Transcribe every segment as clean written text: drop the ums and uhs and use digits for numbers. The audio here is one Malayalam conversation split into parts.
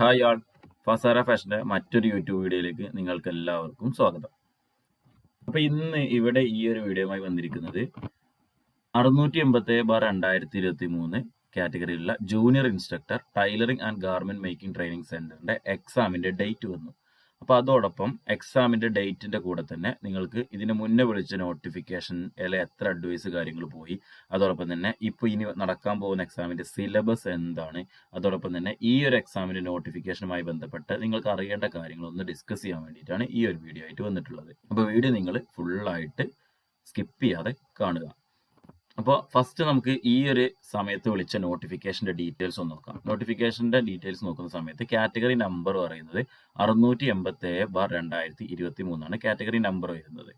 ഹായ് ആൾ ഫസാര ഫാഷന്റെ മറ്റൊരു യൂട്യൂബ് വീഡിയോയിലേക്ക് നിങ്ങൾക്ക് എല്ലാവർക്കും സ്വാഗതം. അപ്പൊ ഇന്ന് ഇവിടെ ഈ ഒരു വീഡിയോയുമായി വന്നിരിക്കുന്നത് 687/2023 കാറ്റഗറിയിലുള്ള junior instructor tailoring and garment making training സെന്ററിന്റെ എക്സാമിന്റെ ഡേറ്റ് വന്നു. അപ്പോൾ അതോടൊപ്പം എക്സാമിന്റെ ഡേറ്റിന്റെ കൂടെ തന്നെ നിങ്ങൾക്ക് ഇതിന് മുന്നേ വിളിച്ച നോട്ടിഫിക്കേഷൻ എത്ര അഡ്വൈസ് കാര്യങ്ങൾ പോയി, അതോടൊപ്പം തന്നെ ഇപ്പോൾ ഇനി നടക്കാൻ പോകുന്ന എക്സാമിന്റെ സിലബസ് എന്താണ്, അതോടൊപ്പം തന്നെ ഈ ഒരു എക്സാമിന്റെ നോട്ടിഫിക്കേഷനുമായി ബന്ധപ്പെട്ട് നിങ്ങൾക്ക് അറിയേണ്ട കാര്യങ്ങളൊന്ന് ഡിസ്കസ് ചെയ്യാൻ വേണ്ടിയിട്ടാണ് ഈ ഒരു വീഡിയോ ആയിട്ട് വന്നിട്ടുള്ളത്. അപ്പോൾ വീഡിയോ നിങ്ങൾ ഫുള്ളായിട്ട് സ്കിപ്പ് ചെയ്യാതെ കാണുക. അപ്പോൾ ഫസ്റ്റ് നമുക്ക് ഈ ഒരു സമയത്ത് വിളിച്ച നോട്ടിഫിക്കേഷന്റെ ഡീറ്റെയിൽസ് ഒന്ന് നോക്കാം. നോട്ടിഫിക്കേഷന്റെ ഡീറ്റെയിൽസ് നോക്കുന്ന സമയത്ത് കാറ്റഗറി നമ്പർ പറയുന്നത് 687/2023 കാറ്റഗറി നമ്പർ വരുന്നത്.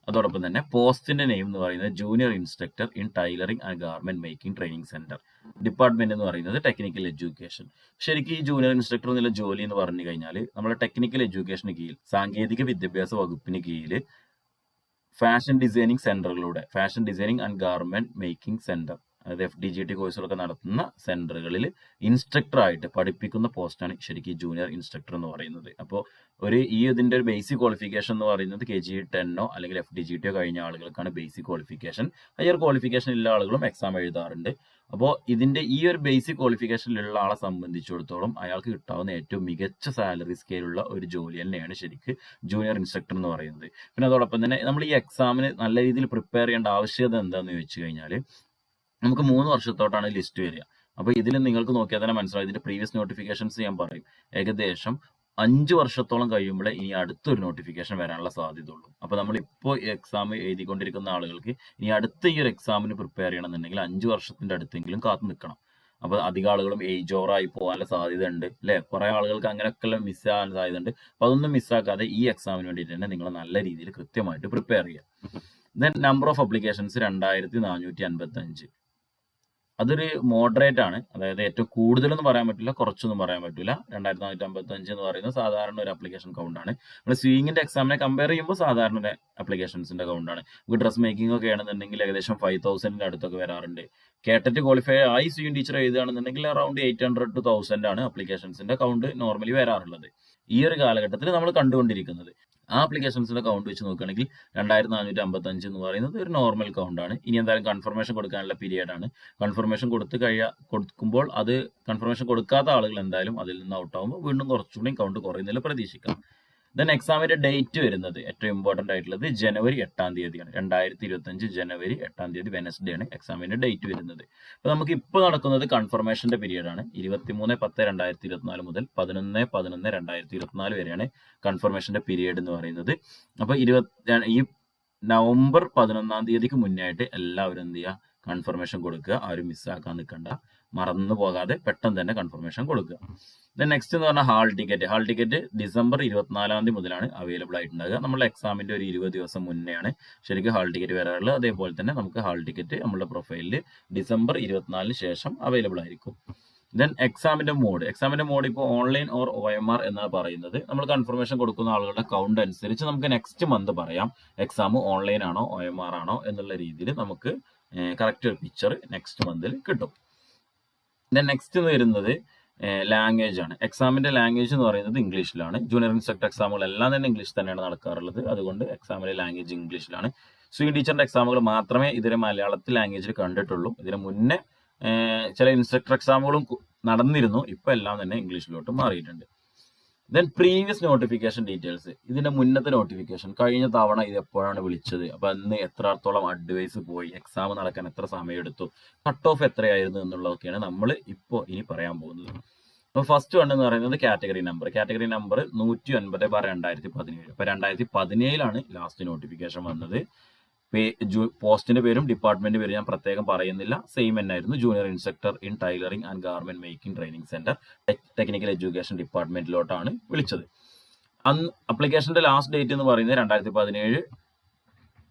അതോടൊപ്പം തന്നെ പോസ്റ്റിന്റെ നെയിം എന്ന് പറയുന്നത് junior instructor in tailoring and garment making training centre. Department എന്ന് പറയുന്നത് ടെക്നിക്കൽ എഡ്യൂക്കേഷൻ. ശരിക്കും ഈ ജൂനിയർ ഇൻസ്ട്രക്ടർ എന്നുള്ള ജോലി എന്ന് പറഞ്ഞു കഴിഞ്ഞാൽ നമ്മുടെ ടെക്നിക്കൽ എഡ്യൂക്കേഷന് കീഴിൽ സാങ്കേതിക വിദ്യാഭ്യാസ വകുപ്പിന് കീഴിൽ ഫാഷൻ ഡിസൈനിങ് സെന്ററുകളുടെ fashion designing and garment making centre, അതായത് FDGT കോഴ്സുകളൊക്കെ നടത്തുന്ന സെന്ററുകളിൽ ഇൻസ്ട്രക്ടറായിട്ട് പഠിപ്പിക്കുന്ന പോസ്റ്റാണ് ശരിക്കും ജൂനിയർ ഇൻസ്ട്രക്ടർ എന്ന് പറയുന്നത്. അപ്പോൾ ഇതിന്റെ ഒരു ബേസിക് ക്വാളിഫിക്കേഷൻ എന്ന് പറയുന്നത് KG10 അല്ലെങ്കിൽ FDGT കഴിഞ്ഞ ആളുകൾക്കാണ് ബേസിക് ക്വാളിഫിക്കേഷൻ. ഹയർ ക്വാളിഫിക്കേഷൻ ഉള്ള ആളുകളും എക്സാം എഴുതാറുണ്ട്. അപ്പോൾ ഇതിന്റെ ഈ ഒരു ബേസിക് ക്വാളിഫിക്കേഷനിലുള്ള ആളെ സംബന്ധിച്ചിടത്തോളം അയാൾക്ക് കിട്ടാവുന്ന ഏറ്റവും മികച്ച സാലറി സ്കെയിലുള്ള ഒരു ജോലി തന്നെയാണ് ശരിക്കും ജൂനിയർ ഇൻസ്ട്രക്ടർ എന്ന് പറയുന്നത്. പിന്നെ അതോടൊപ്പം തന്നെ നമ്മൾ ഈ എക്സാമിന് നല്ല രീതിയിൽ പ്രിപ്പയർ ചെയ്യേണ്ട ആവശ്യകത എന്താണെന്ന് ചോദിച്ചു കഴിഞ്ഞാൽ നമുക്ക് 3 വർഷത്തോട്ടാണ് ലിസ്റ്റ് വരിക. അപ്പോൾ ഇതിൽ നിങ്ങൾക്ക് നോക്കിയാൽ തന്നെ മനസ്സിലാവും. ഇതിന്റെ പ്രീവിയസ് നോട്ടിഫിക്കേഷൻസ് ഞാൻ പറയും. ഏകദേശം 5 വർഷത്തോളം കഴിയുമ്പോഴേ ഇനി അടുത്തൊരു നോട്ടിഫിക്കേഷൻ വരാനുള്ള സാധ്യത ഉള്ളൂ. അപ്പോൾ നമ്മളിപ്പോൾ എക്സാം എഴുതിക്കൊണ്ടിരിക്കുന്ന ആളുകൾക്ക് ഇനി അടുത്ത ഈ ഒരു എക്സാമിന് പ്രിപ്പയർ ചെയ്യണമെന്നുണ്ടെങ്കിൽ 5 വർഷത്തിന്റെ അടുത്തെങ്കിലും കാത്തു നിൽക്കണം. അപ്പോൾ അധികം ആളുകളും ഏജ് ഓവറായി പോകാനുള്ള സാധ്യത ഉണ്ട് അല്ലേ. കുറെ ആളുകൾക്ക് അങ്ങനെയൊക്കെ മിസ്സാകാൻ സാധ്യത ഉണ്ട്. അപ്പോൾ അതൊന്നും മിസ്സാക്കാതെ ഈ എക്സാമിന് വേണ്ടിയിട്ട് തന്നെ നിങ്ങൾ നല്ല രീതിയിൽ കൃത്യമായിട്ട് പ്രിപ്പയർ ചെയ്യുക. Then number of applications 2455. അതൊരു മോഡറേറ്റ് ആണ്, അതായത് ഏറ്റവും കൂടുതലൊന്നും പറയാൻ പറ്റില്ല, കുറച്ചൊന്നും പറയാൻ പറ്റില്ല. 2455 എന്ന് പറയുന്നത് സാധാരണ ഒരു അപ്ലിക്കേഷൻ കൗണ്ടാണ്. നമ്മൾ സ്വിങ്ങിന്റെ എക്സാമിനെ കമ്പയർ ചെയ്യുമ്പോൾ സാധാരണ ഒരു അപ്ലിക്കേഷൻസിന്റെ കൗണ്ടാണ്. നമുക്ക് ഡ്രസ് മേക്കിംഗ് ഒക്കെ ആണെന്നുണ്ടെങ്കിൽ ഏകദേശം 5000 അടുത്തൊക്കെ വരാറുണ്ട്. കേട്ടറ്റ് ക്വാളിഫൈ ആയി സ്വിങ് ടീച്ചർ എഴുതുകയാണെന്നുണ്ടെങ്കിൽ അറൌണ്ട് 800 to 1000 ആണ് അപ്ലിക്കേഷൻസിന്റെ കൗണ്ട് നോർമലി വരാറുള്ളത്. ഈ ഒരു കാലഘട്ടത്തിൽ നമ്മൾ കണ്ടുകൊണ്ടിരിക്കുന്നത് ആ അപ്ലിക്കേഷൻസിന്റെ കൗണ്ട് വെച്ച് നോക്കുകയാണെങ്കിൽ 2455 എന്ന് പറയുന്നത് ഒരു നോർമൽ കൗണ്ടാണ്. ഇനി എന്തായാലും കൺഫർമേഷൻ കൊടുക്കാനുള്ള പീരീഡ് ആണ്. കൺഫർമേഷൻ കൊടുക്കുമ്പോൾ അത് കൺഫർമേഷൻ കൊടുക്കാത്ത ആളുകൾ എന്തായാലും അതിൽ നിന്ന് ഔട്ട് ആകുമ്പോൾ വീണ്ടും കുറച്ചുകൂടി കൗണ്ട് കുറയുന്നതിൽ പ്രതീക്ഷിക്കാം. ദെൻ എക്സാമിന്റെ ഡേറ്റ് വരുന്നത് ഏറ്റവും ഇമ്പോർട്ടന്റ് ആയിട്ടുള്ളത് ജനുവരി 8 തീയതിയാണ്. 2025 ജനുവരി 8 വെനസ്ഡേ ആണ് എക്സാമിന്റെ ഡേറ്റ് വരുന്നത്. അപ്പൊ നമുക്ക് ഇപ്പോൾ നടക്കുന്നത് കൺഫർമേഷന്റെ പീരീഡ് ആണ്. 23/10/2024 മുതൽ 11/11/2024 വരെയാണ് കൺഫർമേഷന്റെ പീരീഡ് എന്ന് പറയുന്നത്. അപ്പൊ ഈ നവംബർ 11 തീയതിക്ക് മുന്നേ ആയിട്ട് എല്ലാവരും എന്ത് ചെയ്യുക, കൺഫർമേഷൻ കൊടുക്കുക. ആരും മിസ്സാക്കാൻ നിൽക്കണ്ട, മറന്നു പോകാതെ പെട്ടെന്ന് തന്നെ കൺഫർമേഷൻ കൊടുക്കുക. ദെൻ നെക്സ്റ്റ് എന്ന് പറഞ്ഞാൽ ഹാൾ ടിക്കറ്റ് ഡിസംബർ 24 മുതലാണ് അവൈലബിൾ ആയിട്ടുണ്ടാകുക. നമ്മുടെ എക്സാമിന്റെ ഒരു 20 ദിവസം മുന്നെയാണ് ശരിക്കും ഹാൾ ടിക്കറ്റ് വരാറുള്ളത്. അതേപോലെ തന്നെ നമുക്ക് ഹാൾ ടിക്കറ്റ് നമ്മുടെ പ്രൊഫൈലിൽ ഡിസംബർ 24 ശേഷം അവൈലബിൾ ആയിരിക്കും. ദെൻ എക്സാമിന്റെ മോഡ് ഇപ്പോൾ ഓൺലൈൻ ഓർ OMR എന്നാണ് പറയുന്നത്. നമ്മൾ കൺഫർമേഷൻ കൊടുക്കുന്ന ആളുകളുടെ കൗണ്ട് അനുസരിച്ച് നമുക്ക് നെക്സ്റ്റ് മന്ത് പറയാം എക്സാം ഓൺലൈൻ ആണോ OMR ആണോ എന്നുള്ള രീതിയിൽ നമുക്ക് കറക്റ്റ് ഒരു പിക്ചർ നെക്സ്റ്റ് മന്തിൽ കിട്ടും. ദെൻ നെക്സ്റ്റ് വരുന്നത് ലാംഗ്വേജ് ആണ്. എക്സാമിന്റെ ലാംഗ്വേജ് എന്ന് പറയുന്നത് ഇംഗ്ലീഷിലാണ്. ജൂനിയർ ഇൻസ്ട്രക്ടർ എക്സാമുകളെല്ലാം തന്നെ ഇംഗ്ലീഷ് തന്നെയാണ് നടക്കാറുള്ളത്. അതുകൊണ്ട് എക്സാമിലെ ലാംഗ്വേജ് ഇംഗ്ലീഷിലാണ്. സ്വിംഗ് ടീച്ചറിന്റെ എക്സാമുകൾ മാത്രമേ ഇതിനെ മലയാളത്തിൽ ലാംഗ്വേജിൽ കണ്ടിട്ടുള്ളൂ. ഇതിന് മുന്നേ ചില ഇൻസ്ട്രക്ടർ എക്സാമുകളും നടന്നിരുന്നു. ഇപ്പൊ എല്ലാം തന്നെ ഇംഗ്ലീഷിലോട്ട് മാറിയിട്ടുണ്ട്. Then previous notification details. ഇതിന്റെ മുന്നത്തെ നോട്ടിഫിക്കേഷൻ കഴിഞ്ഞ തവണ ഇത് എപ്പോഴാണ് വിളിച്ചത്, അപ്പൊ അന്ന് എത്രത്തോളം അഡ്വൈസ് പോയി, എക്സാം നടക്കാൻ എത്ര സമയം എടുത്തു, കട്ട് ഓഫ് എത്രയായിരുന്നു എന്നുള്ളതൊക്കെയാണ് നമ്മൾ ഇനി പറയാൻ പോകുന്നത്. അപ്പൊ ഫസ്റ്റ് വൺ എന്ന് പറയുന്നത് കാറ്റഗറി നമ്പർ 109/2017. അപ്പൊ 2017 ലാസ്റ്റ് നോട്ടിഫിക്കേഷൻ വന്നത്. പോസ്റ്റിന്റെ പേരും ഡിപ്പാർട്ട്മെന്റ് പേരും ഞാൻ പ്രത്യേകം പറയുന്നില്ല, സെയിം എന്നായിരുന്നു. Junior instructor in tailoring and garment making training centre, technical education ഡിപ്പാർട്ട്മെന്റിലോട്ടാണ് വിളിച്ചത്. അന്ന് അപ്ലിക്കേഷന്റെ ലാസ്റ്റ് ഡേറ്റ് എന്ന് പറയുന്നത് 2017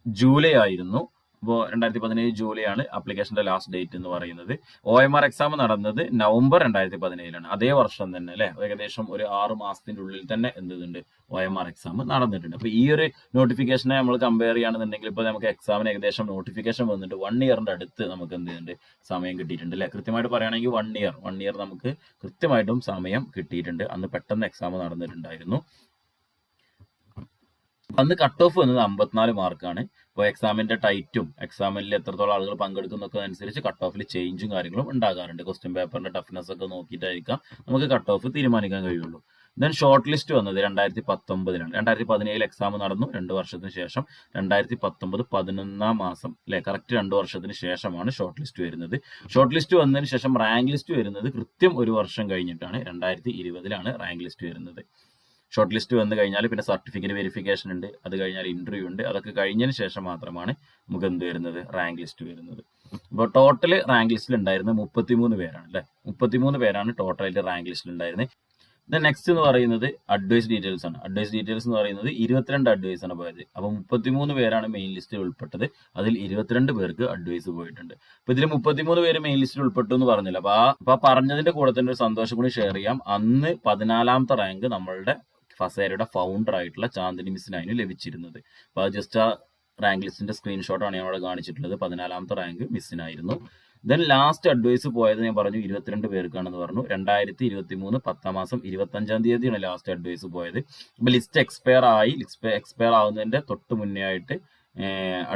ജൂലൈ ആയിരുന്നു. അപ്പോൾ 2017 ജൂലൈയാണ് ആപ്ലിക്കേഷന്റെ ലാസ്റ്റ് ഡേറ്റ് എന്ന് പറയുന്നത്. OMR എക്സാം നടന്നത് നവംബർ 2017 അതേ വർഷം തന്നെ അല്ലെ, ഏകദേശം ഒരു 6 മാസത്തിന്റെ ഉള്ളിൽ തന്നെ എന്തുണ്ട് OMR എക്സാം നടന്നിട്ടുണ്ട്. അപ്പൊ ഈ ഒരു നോട്ടിഫിക്കേഷനെ നമ്മൾ കമ്പയർ ചെയ്യുകയാണെന്നുണ്ടെങ്കിൽ ഇപ്പോൾ നമുക്ക് എക്സാമിന് ഏകദേശം നോട്ടിഫിക്കേഷൻ വന്നിട്ട് 1 ഇയറിന്റെ അടുത്ത് നമുക്ക് എന്ത് ചെയ്യുന്നുണ്ട്, സമയം കിട്ടിയിട്ടുണ്ട് അല്ലെ. കൃത്യമായിട്ട് പറയുകയാണെങ്കിൽ 1 ഇയർ നമുക്ക് കൃത്യമായിട്ടും സമയം കിട്ടിയിട്ടുണ്ട്. അന്ന് പെട്ടെന്ന് എക്സാം നടന്നിട്ടുണ്ടായിരുന്നു. അന്ന് കട്ട് ഓഫ് വന്നത് 54 മാർക്കാണ്. ഇപ്പോൾ എക്സാമിന്റെ ടൈറ്റും എക്സാമിൽ എത്രത്തോളം ആളുകൾ പങ്കെടുക്കുന്നൊക്കെ അനുസരിച്ച് കട്ട് ഓഫിൽ ചേഞ്ചും കാര്യങ്ങളും ഉണ്ടാകാറുണ്ട്. ക്വസ്റ്റ്യൻ പേപ്പറിന്റെ ടഫ്നെസ് ഒക്കെ നോക്കിയിട്ടായിരിക്കാം നമുക്ക് കട്ട് ഓഫ് തീരുമാനിക്കാൻ കഴിയുള്ളൂ. ദെൻ ഷോർട്ട് ലിസ്റ്റ് വന്നത് 2019 2017 എക്സാം നടന്നു, 2 വർഷത്തിന് ശേഷം 2019 11 മാസം അല്ലെ, കറക്റ്റ് 2 വർഷത്തിന് ശേഷമാണ് ഷോർട്ട് ലിസ്റ്റ് വരുന്നത്. ഷോർട്ട് ലിസ്റ്റ് വന്നതിന് ശേഷം റാങ്ക് ലിസ്റ്റ് വരുന്നത് കൃത്യം 1 വർഷം കഴിഞ്ഞിട്ടാണ്. 2020 റാങ്ക് ലിസ്റ്റ് വരുന്നത്. ഷോർട്ട് ലിസ്റ്റ് വന്നു കഴിഞ്ഞാൽ പിന്നെ സർട്ടിഫിക്കറ്റ് വെരിഫിക്കേഷൻ ഉണ്ട്, അത് കഴിഞ്ഞാൽ ഇന്റർവ്യൂ ഉണ്ട്. അതൊക്കെ കഴിഞ്ഞതിന് ശേഷം മാത്രമാണ് നമുക്ക് എന്ത് വരുന്നത്, റാങ്ക് ലിസ്റ്റ് വരുന്നത്. അപ്പോൾ ടോട്ടൽ റാങ്ക് ലിസ്റ്റിൽ ഉണ്ടായിരുന്നത് 33 പേരാണ് അല്ലെ. 33 പേരാണ് ടോട്ടലായിട്ട് റാങ്ക് ലിസ്റ്റിൽ ഉണ്ടായിരുന്നത്. നെക്സ്റ്റ് എന്ന് പറയുന്നത് അഡ്വൈസ് ഡീറ്റെയിൽസ് ആണ്. അഡ്വൈസ് ഡീറ്റെയിൽസ് എന്ന് പറയുന്നത് 22 അഡ്വൈസ് ആണ് പോയത്. അപ്പോൾ 33 പേരാണ് മെയിൻ ലിസ്റ്റിൽ ഉൾപ്പെട്ടത്. അതിൽ 22 പേർക്ക് അഡ്വൈസ് പോയിട്ടുണ്ട്. അപ്പൊ ഇതിൽ 33 പേര് മെയിൻ ലിസ്റ്റിൽ ഉൾപ്പെട്ടു എന്ന് പറഞ്ഞില്ല. അപ്പൊ പറഞ്ഞതിന്റെ കൂടെ തന്നെ ഒരു സന്തോഷം കൂടി ഷെയർ ചെയ്യാം. അന്ന് 14ാമത്തെ റാങ്ക് നമ്മളുടെ ഫസേരയുടെ ഫൗണ്ടർ ആയിട്ടുള്ള ചാന്ദിനി മിസ്സിനായിരുന്നു ലഭിച്ചിരുന്നത്. അപ്പോൾ അത് ജസ്റ്റ് ആ റാങ്ക് ലിസ്റ്റിന്റെ സ്ക്രീൻഷോട്ടാണ് ഞാൻ അവിടെ കാണിച്ചിട്ടുള്ളത്. 14ാമത്തെ റാങ്ക് മിസ്സിനായിരുന്നു. ദെൻ ലാസ്റ്റ് അഡ്വൈസ് പോയത് ഞാൻ പറഞ്ഞു 22 പേർക്കാണെന്ന് പറഞ്ഞു. 2023 10 മാസം 25 തീയതിയാണ് ലാസ്റ്റ് അഡ്വൈസ് പോയത്. അപ്പോൾ ലിസ്റ്റ് എക്സ്പയർ ആവുന്നതിന്റെ തൊട്ട് മുന്നേ ആയിട്ട്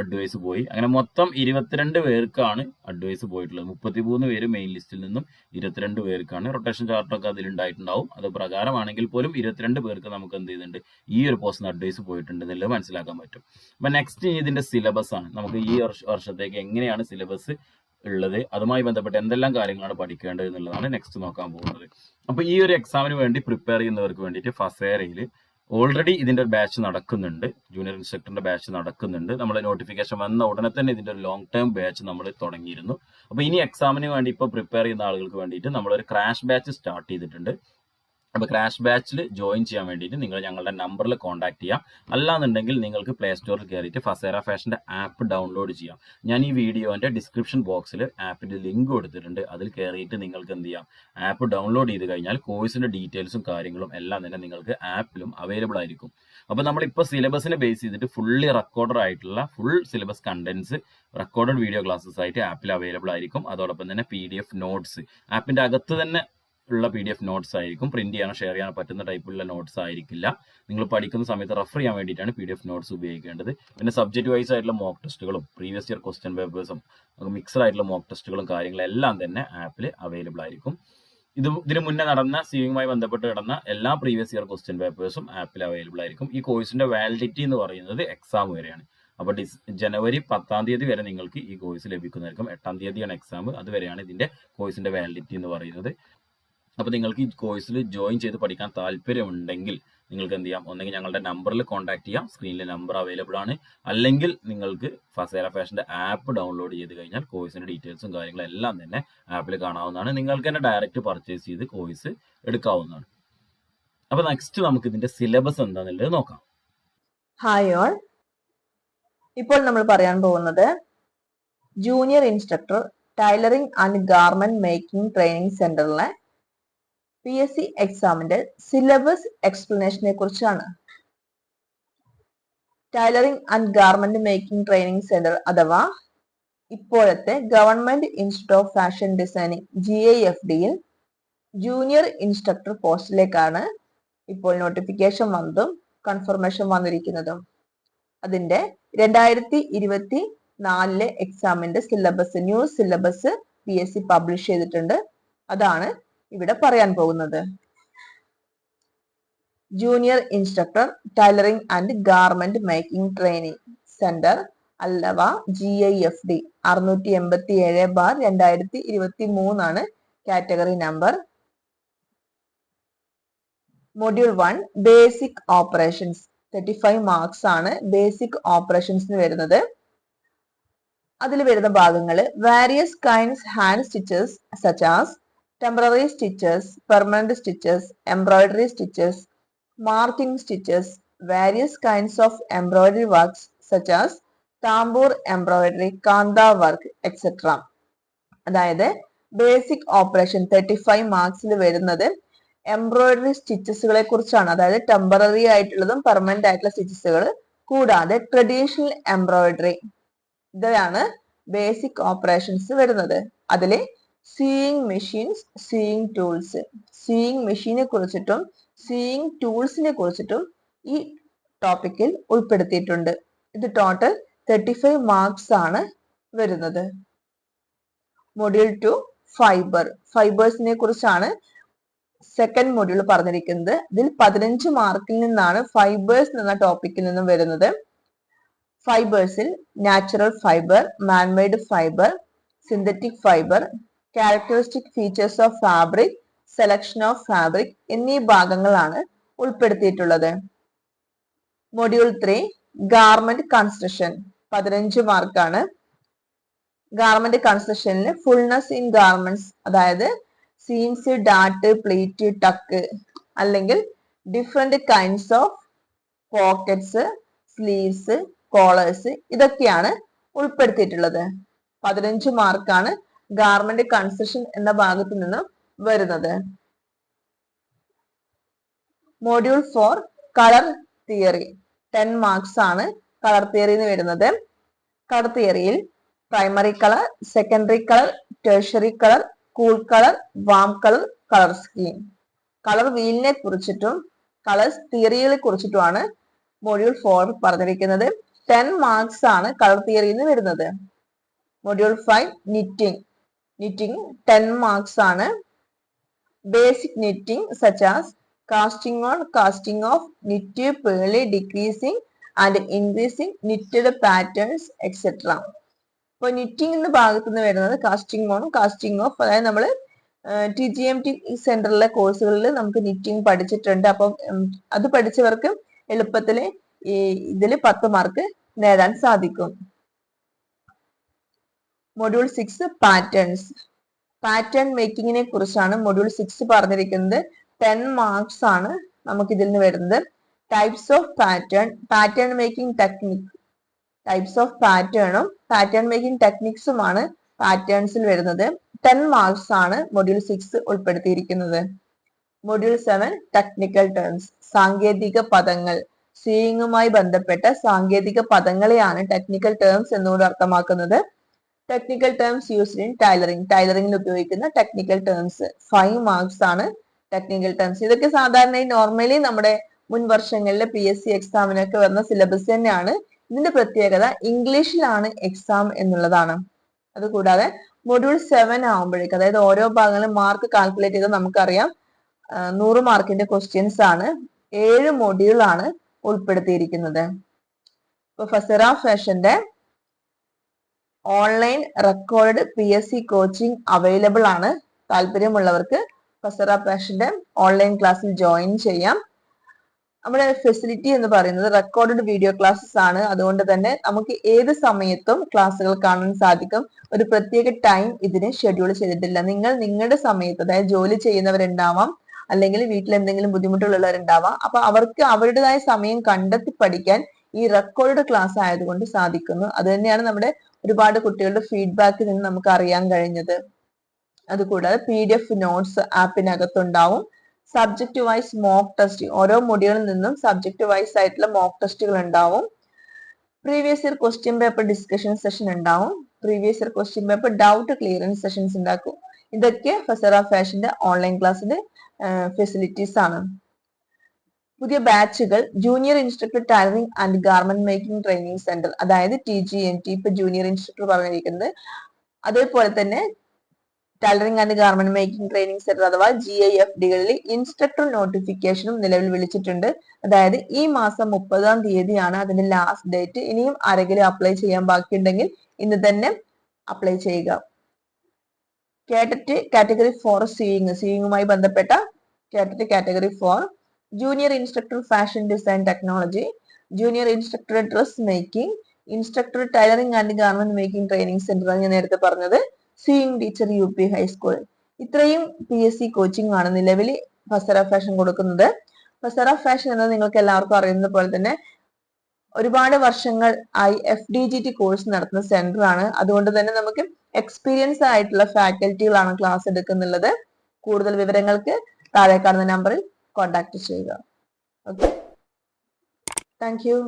അഡ്വൈസ് പോയി. അങ്ങനെ മൊത്തം 22 പേർക്കാണ് അഡ്വൈസ് പോയിട്ടുള്ളത്. 33 പേര് മെയിൻ ലിസ്റ്റിൽ നിന്നും 22 പേർക്കാണ്. റൊട്ടേഷൻ ചാർട്ടൊക്കെ അതിലുണ്ടായിട്ടുണ്ടാവും. അത് പ്രകാരമാണെങ്കിൽ പോലും 22 പേർക്ക് നമുക്ക് എന്ത് ചെയ്യുന്നുണ്ട്, ഈ ഒരു പോസ്റ്റിന് അഡ്വൈസ് പോയിട്ടുണ്ട് എന്നുള്ളത് മനസ്സിലാക്കാൻ പറ്റും. അപ്പൊ നെക്സ്റ്റ് ഇതിന്റെ സിലബസ് ആണ്. നമുക്ക് ഈ വർഷത്തേക്ക് എങ്ങനെയാണ് സിലബസ് ഉള്ളത്, അതുമായി ബന്ധപ്പെട്ട് എന്തെല്ലാം കാര്യങ്ങളാണ് പഠിക്കേണ്ടത് എന്നുള്ളതാണ് നെക്സ്റ്റ് നോക്കാൻ പോകുന്നത്. അപ്പൊ ഈ ഒരു എക്സാമിന് വേണ്ടി പ്രിപ്പയർ ചെയ്യുന്നവർക്ക് വേണ്ടിയിട്ട് ഫസേരയിൽ ഓൾറെഡി ഇതിന്റെ ഒരു ബാച്ച് നടക്കുന്നുണ്ട്. ജൂനിയർ ഇൻസ്ട്രക്ടറിന്റെ ബാച്ച് നടക്കുന്നുണ്ട്. നമ്മൾ നോട്ടിഫിക്കേഷൻ വന്ന ഉടനെ തന്നെ ഇതിന്റെ ഒരു ലോങ് ടേം ബാച്ച് നമ്മൾ തുടങ്ങിയിരുന്നു. അപ്പൊ ഇനി എക്സാമിന് വേണ്ടി ഇപ്പോൾ പ്രിപ്പയർ ചെയ്യുന്ന ആളുകൾക്ക് വേണ്ടിയിട്ട് നമ്മളൊരു ക്രാഷ് ബാച്ച് സ്റ്റാർട്ട് ചെയ്തിട്ടുണ്ട്. അപ്പോൾ ക്രാഷ് ബാച്ചിൽ ജോയിൻ ചെയ്യാൻ വേണ്ടിയിട്ട് നിങ്ങൾ ഞങ്ങളുടെ നമ്പറിൽ കോൺടാക്ട് ചെയ്യാം. അല്ലാന്നുണ്ടെങ്കിൽ നിങ്ങൾക്ക് പ്ലേ സ്റ്റോറിൽ കയറിയിട്ട് ഫസേര ഫാഷന്റെ ആപ്പ് ഡൗൺലോഡ് ചെയ്യാം. ഞാൻ ഈ വീഡിയോന്റെ ഡിസ്ക്രിപ്ഷൻ ബോക്സിൽ ആപ്പിന്റെ ലിങ്ക് കൊടുത്തിട്ടുണ്ട്. അതിൽ കയറിയിട്ട് നിങ്ങൾക്ക് എന്ത് ചെയ്യാം, ആപ്പ് ഡൗൺലോഡ് ചെയ്ത് കഴിഞ്ഞാൽ കോഴ്സിന്റെ ഡീറ്റെയിൽസും കാര്യങ്ങളും എല്ലാം തന്നെ നിങ്ങൾക്ക് ആപ്പിലും അവൈലബിൾ ആയിരിക്കും. അപ്പോൾ നമ്മളിപ്പോൾ സിലബസിനെ ബേസ് ചെയ്തിട്ട് ഫുള്ളി റെക്കോർഡഡ് ആയിട്ടുള്ള full syllabus contents recorded video classes ആയിട്ട് ആപ്പിൽ അവൈലബിൾ ആയിരിക്കും. അതോടൊപ്പം തന്നെ PDF നോട്ട്സ് ആപ്പിന്റെ അകത്ത് തന്നെ ഉള്ള PDF നോട്ട്സ് ആയിരിക്കും. പ്രിന്റ് ചെയ്യാനോ ഷെയർ ചെയ്യാനോ പറ്റുന്ന ടൈപ്പുള്ള നോട്ട്സ് ആയിരിക്കില്ല. നിങ്ങൾ പഠിക്കുന്ന സമയത്ത് റെഫർ ചെയ്യാൻ വേണ്ടിയിട്ടാണ് PDF നോട്ട്സ് ഉപയോഗിക്കേണ്ടത്. പിന്നെ സബ്ജക്റ്റ് വൈസ് ആയിട്ടുള്ള മോക്ക് ടെസ്റ്റുകളും പ്രീവിയസ് ഇയർ ക്വസ്റ്റ്യൻ പേപ്പേഴ്സും മിക്സഡ് ആയിട്ടുള്ള മോക്ക് ടെസ്റ്റുകളും കാര്യങ്ങളെല്ലാം തന്നെ ആപ്പിൽ അവൈലബിൾ ആയിരിക്കും. ഇതിന് മുന്നേ നടന്ന സിവിങ്ങുമായി ബന്ധപ്പെട്ട് കിടന്ന എല്ലാ പ്രീവിയസ് ഇയർ ക്വസ്റ്റ്യൻ പേപ്പേഴ്സും ആപ്പിൽ അവൈലബിൾ ആയിരിക്കും. ഈ കോഴ്സിന്റെ വാലിഡിറ്റി എന്ന് പറയുന്നത് എക്സാം വരെയാണ്. അപ്പോൾ ജനുവരി 10 തീയതി വരെ നിങ്ങൾക്ക് ഈ കോഴ്സ് ലഭിക്കുന്നതായിരിക്കും. 8 തീയതിയാണ് എക്സാം. അതുവരെയാണ് ഇതിന്റെ കോഴ്സിന്റെ വാലിഡിറ്റി എന്ന് പറയുന്നത്. അപ്പോൾ നിങ്ങൾക്ക് ഈ കോഴ്സിൽ ജോയിൻ ചെയ്ത് പഠിക്കാൻ താല്പര്യമുണ്ടെങ്കിൽ നിങ്ങൾക്ക് എന്ത് ചെയ്യാം, ഒന്നെങ്കിൽ ഞങ്ങളുടെ നമ്പറിൽ കോൺടാക്ട് ചെയ്യാം. സ്ക്രീനിൽ നമ്പർ അവൈലബിൾ ആണ്. അല്ലെങ്കിൽ നിങ്ങൾക്ക് ഫസേര ഫാഷന്റെ ആപ്പ് ഡൗൺലോഡ് ചെയ്ത് കഴിഞ്ഞാൽ കോഴ്സിന്റെ ഡീറ്റെയിൽസും കാര്യങ്ങളും എല്ലാം തന്നെ ആപ്പിൽ കാണാവുന്നതാണ്. നിങ്ങൾക്ക് തന്നെ ഡയറക്റ്റ് പർച്ചേസ് ചെയ്ത് കോഴ്സ് എടുക്കാവുന്നതാണ്. അപ്പോൾ നെക്സ്റ്റ് നമുക്ക് ഇതിന്റെ സിലബസ് എന്താണെന്നുള്ളത് നോക്കാം. ഹായ് ഓൾ, ഇപ്പോൾ നമ്മൾ പറയാൻ പോകുന്നത് junior instructor tailoring and garment making training സെന്ററിലെ PSC എക്സാമിന്റെ സിലബസ് എക്സ്പ്ലനേഷനെ കുറിച്ചാണ്. Tailoring and garment making training centre അഥവാ ഇപ്പോഴത്തെ government institute of fashion designing GIFDയിൽ ജൂനിയർ ഇൻസ്ട്രക്ടർ പോസ്റ്റിലേക്കാണ് ഇപ്പോൾ നോട്ടിഫിക്കേഷൻ വന്നതും കൺഫർമേഷൻ വന്നിരിക്കുന്നതും. അതിന്റെ 2024 എക്സാമിന്റെ syllabus, new syllabus PSC publish ചെയ്തിട്ടുണ്ട്. അതാണ് ഇവിടെ പറയാൻ പോകുന്നത്. Junior instructor tailoring and garment making training centre അഥവാ GIFD 687/2023 ആണ് category number. Module 1 basic operations 35 marks ആണ് ബേസിക് ഓപ്പറേഷൻസിന് വരുന്നത്. അതിൽ വരുന്ന ഭാഗങ്ങൾ various kinds hand stitches such as temporary stitches, permanent stitches, embroidery stitches, marking stitches, various kinds of embroidery works such as tambour embroidery, kantha work etcetera. അതായത് ബേസിക് ഓപ്പറേഷൻ 35 മാർക്സിൽ വരുന്നത് എംബ്രോയിഡറി സ്റ്റിച്ചസുകളെ കുറിച്ചാണ്. അതായത് ടെമ്പററി ആയിട്ടുള്ളതും പെർമനന്റ് ആയിട്ടുള്ള സ്റ്റിച്ചസുകൾ കൂടാതെ ട്രഡീഷണൽ എംബ്രോയിഡറി, ഇതാണ് ബേസിക് ഓപ്പറേഷൻസ് വരുന്നത്. അതില് sewing machines, sewing tools, sewing മെഷീനെ കുറിച്ചിട്ടും സീയിങ് ടൂൾസിനെ കുറിച്ചിട്ടും ഈ ടോപ്പിക്കിൽ ഉൾപ്പെടുത്തിയിട്ടുണ്ട്. ഇത് ടോട്ടൽ 35 മാർക്സ് ആണ് വരുന്നത്. മൊഡ്യൂൾ 2 ഫൈബർ, ഫൈബേഴ്സിനെ കുറിച്ചാണ് സെക്കൻഡ് മൊഡ്യൂൾ പറഞ്ഞിരിക്കുന്നത്. ഇതിൽ 15 മാർക്കിൽ നിന്നാണ് ഫൈബേഴ്സ് എന്ന ടോപ്പിക്കിൽ നിന്നും വരുന്നത്. ഫൈബേഴ്സിൽ natural fibre, manmade fibre, synthetic fibre, characteristic features of fabric, selection of fabric എന്നീ ഭാഗങ്ങളാണ് ഉൾപ്പെടുത്തിയിട്ടുള്ളത്. മൊഡ്യൂൾ 3 ഗാർമെന്റ് കൺസ്ട്രക്ഷൻ, 15 മാർക്കാണ്. ഗാർമെന്റ് കൺസ്ട്രക്ഷനിൽ ഫുൾനെസ് ഇൻ ഗാർമെന്റ്സ്, അതായത് സീംസ്, ഡാട്ട്, പ്ലീറ്റ്, ടക്ക് അല്ലെങ്കിൽ different kinds of pockets, sleeves, collars, ഇതൊക്കെയാണ് ഉൾപ്പെടുത്തിയിട്ടുള്ളത്. 15 മാർക്കാണ് ഗാർമെന്റ് കൺസ്ട്രക്ഷൻ എന്ന ഭാഗത്ത് നിന്ന് വരുന്നത്. മൊഡ്യൂൾ 4 കളർ തിയറി, 10 മാർക്സ് ആണ് കളർ തിയറി വരുന്നത്. കളർ തിയറിയിൽ primary colour, secondary colour, tertiary colour, cool colour, warm colour, colour scheme. Colour വീലിനെ കുറിച്ചിട്ടും കളർ തിയറികളെ കുറിച്ചിട്ടുമാണ് മൊഡ്യൂൾ 4 പറഞ്ഞിരിക്കുന്നത്. 10 മാർക്സ് ആണ് കളർ തിയറിയിൽ നിന്ന് വരുന്നത്. മൊഡ്യൂൾ 5 നിറ്റിംഗ്, നിറ്റിംഗ് 10 മാർക്സ് ആണ്. Basic knitting such as casting on, casting off, knit, purl, decreasing and increasing knitted patterns etc. ഇപ്പൊ നിറ്റിംഗ് എന്ന ഭാഗത്ത് നിന്ന് വരുന്നത് കാസ്റ്റിംഗ് ഓൺ, കാസ്റ്റിംഗ് ഓഫ്, അതായത് നമ്മൾ Tgmt സെന്ററിലെ കോഴ്സുകളിൽ നമുക്ക് നിറ്റിംഗ് പഠിച്ചിട്ടുണ്ട്. അപ്പം അത് പഠിച്ചവർക്ക് എളുപ്പത്തിൽ ഇതിൽ 10 മാർക്ക് നേടാൻ സാധിക്കും. മൊഡ്യൂൾ 6 പാറ്റേൺസ്, പാറ്റേൺ മേക്കിങ്ങിനെ കുറിച്ചാണ് മൊഡ്യൂൾ 6 പറഞ്ഞിരിക്കുന്നത്. 10 മാർക്സ് ആണ് നമുക്ക് ഇതിൽ നിന്ന് വരുന്നത്. Types of pattern, pattern making technique, types of പാറ്റേണും പാറ്റേൺ മേക്കിംഗ് ടെക്നിക്സുമാണ് പാറ്റേൺസിൽ വരുന്നത്. 10 മാർക്സ് ആണ് മൊഡ്യൂൾ 6 ഉൾപ്പെടുത്തിയിരിക്കുന്നത്. മൊഡ്യൂൾ 7 ടെക്നിക്കൽ ടേംസ്, സാങ്കേതിക പദങ്ങൾ, സീയിങ്ങുമായി ബന്ധപ്പെട്ട സാങ്കേതിക പദങ്ങളെയാണ് ടെക്നിക്കൽ ടേംസ് എന്നുകൊണ്ട് അർത്ഥമാക്കുന്നത്. Technical terms used in tailoring, ടൈലറിംഗിൽ ഉപയോഗിക്കുന്ന ടെക്നിക്കൽ ടേംസ് 5 മാർക്സ് ആണ് ടെക്നിക്കൽ ടേംസ്. ഇതൊക്കെ സാധാരണ നോർമലി നമ്മുടെ മുൻ വർഷങ്ങളിലെ PSC എക്സാമിനൊക്കെ വരുന്ന സിലബസ് തന്നെയാണ്. ഇതിന്റെ പ്രത്യേകത ഇംഗ്ലീഷിലാണ് എക്സാം എന്നുള്ളതാണ്. അതുകൂടാതെ മൊഡ്യൂൾ 7 ആവുമ്പോഴേക്ക്, അതായത് ഓരോ ഭാഗങ്ങളും മാർക്ക് കാൽക്കുലേറ്റ് ചെയ്ത് നമുക്കറിയാം 100 മാർക്കിന്റെ ക്വസ്റ്റ്യൻസ് ആണ്. 7 മൊഡ്യൂൾ ആണ് ഉൾപ്പെടുത്തിയിരിക്കുന്നത്. ഇപ്പൊ ഫസറ ഫാഷന്റെ online record PSC coaching available ആണ്. താല്പര്യമുള്ളവർക്ക് ഫസറ ഫാഷന്റെ ഓൺലൈൻ ക്ലാസ്സിൽ ജോയിൻ ചെയ്യാം. നമ്മുടെ ഫെസിലിറ്റി എന്ന് പറയുന്നത് റെക്കോർഡഡ് വീഡിയോ ക്ലാസ്സസ് ആണ്. അതുകൊണ്ട് തന്നെ നമുക്ക് ഏത് സമയത്തും ക്ലാസ്സുകൾ കാണാൻ സാധിക്കും. ഒരു പ്രത്യേക ടൈം ഇതിന് ഷെഡ്യൂൾ ചെയ്തിട്ടില്ല. നിങ്ങൾ നിങ്ങളുടെ സമയത്ത്, അതായത് ജോലി ചെയ്യുന്നവരുണ്ടാവാം, അല്ലെങ്കിൽ വീട്ടിൽ എന്തെങ്കിലും ബുദ്ധിമുട്ടുള്ളവരുണ്ടാവാം, അപ്പൊ അവർക്ക് അവരുടേതായ സമയം കണ്ടെത്തി പഠിക്കാൻ ഈ റെക്കോർഡ് ക്ലാസ് ആയതുകൊണ്ട് സാധിക്കുന്നു. അത് തന്നെയാണ് നമ്മുടെ ഒരുപാട് കുട്ടികളുടെ ഫീഡ്ബാക്കിൽ നിന്ന് നമുക്ക് അറിയാൻ കഴിഞ്ഞത്. അതുകൂടാതെ PDF നോട്ട്സ് ആപ്പിനകത്തുണ്ടാവും. സബ്ജക്ട് വൈസ് മോക്ക് ടെസ്റ്റ്, ഓരോ മൊഡ്യൂളിൽ നിന്നും സബ്ജക്ട് വൈസ് ആയിട്ടുള്ള മോക്ക് ടെസ്റ്റുകൾ ഉണ്ടാവും. Previous year question paper discussion session ഉണ്ടാവും. Previous year question paper doubt clearance sessions ഉണ്ടാക്കും. ഇതൊക്കെ ഫസറ ഫാഷന്റെ ഓൺലൈൻ ക്ലാസ്സിന്റെ ഫെസിലിറ്റീസ് ആണ്. പുതിയ ബാച്ചുകൾ junior instructor tailoring and garment making training centre, അതായത് Tgmt, ഇപ്പൊ ജൂനിയർ ഇൻസ്ട്രക്ടർ പറഞ്ഞിരിക്കുന്നത്. അതേപോലെ തന്നെ tailoring and garment making training centre അഥവാ GIFDകളിൽ ഇൻസ്ട്രക്ടർ നോട്ടിഫിക്കേഷനും നിലവിൽ വിളിച്ചിട്ടുണ്ട്. അതായത് ഈ മാസം 30-ാം തീയതിയാണ് അതിന്റെ ലാസ്റ്റ് ഡേറ്റ്. ഇനിയും ആരെങ്കിലും അപ്ലൈ ചെയ്യാൻ ബാക്കിയുണ്ടെങ്കിൽ ഇന്ന് തന്നെ അപ്ലൈ ചെയ്യുക. കാറ്ററ്റ് കാറ്റഗറി 4 സീയിങ്ങുമായി ബന്ധപ്പെട്ട കാറ്ററ്റ് category 4 junior instructor fashion design technology, junior instructor dress making, instructor tailoring and garment making training centre ആണ് ഞാൻ നേരത്തെ പറഞ്ഞത്. Sewing teacher UP high school. ഇത്രയും PSC കോച്ചിങ് ആണ് നിലവിൽ ഫസറ ഫാഷൻ കൊടുക്കുന്നത്. ഫസറ ഫാഷൻ എന്നത് നിങ്ങൾക്ക് എല്ലാവർക്കും അറിയുന്ന പോലെ തന്നെ ഒരുപാട് വർഷങ്ങൾ FDGT കോഴ്സ് നടത്തുന്ന സെന്റർ ആണ്. അതുകൊണ്ട് തന്നെ നമുക്ക് എക്സ്പീരിയൻസ് ആയിട്ടുള്ള ഫാക്കൽറ്റികളാണ് ക്ലാസ് എടുക്കുന്നുള്ളത്. കൂടുതൽ വിവരങ്ങൾക്ക് താഴെ കാണുന്ന നമ്പറിൽ കോൺടാക്ട് ചെയ്യുക. Okay, thank you.